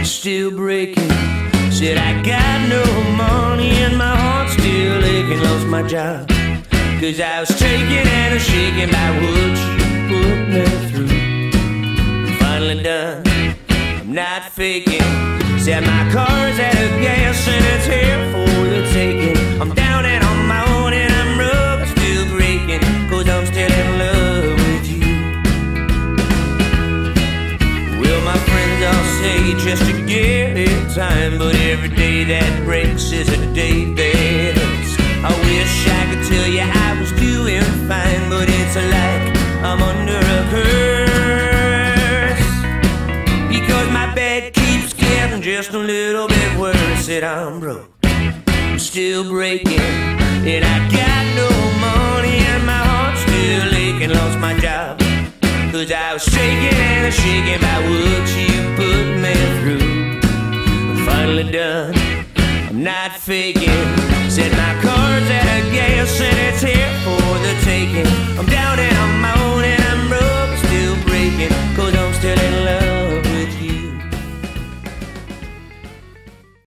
still breaking. Said I got no money and my heart's still aching. Lost my job, 'cause I was taken and shaken by what you put me through. Finally done, I'm not faking. Said my car's out of gas and it's here for the taking. I'm down and on my own and I'm rough, still breaking, 'cause I'm still in love with you. Well, my friends all say just to give it time, but every day that breaks is a day that's. I wish I could tell you I was doing fine, but it's like I'm under a curse, because my bed keeps getting just a little bit worse. Said I'm broke, I'm still breaking, and I got no money and my heart's still aching. Lost my job, 'cause I was shaking and shaking by what you put me through. I'm finally done, I'm not faking. Said my car's out of gas and it's here for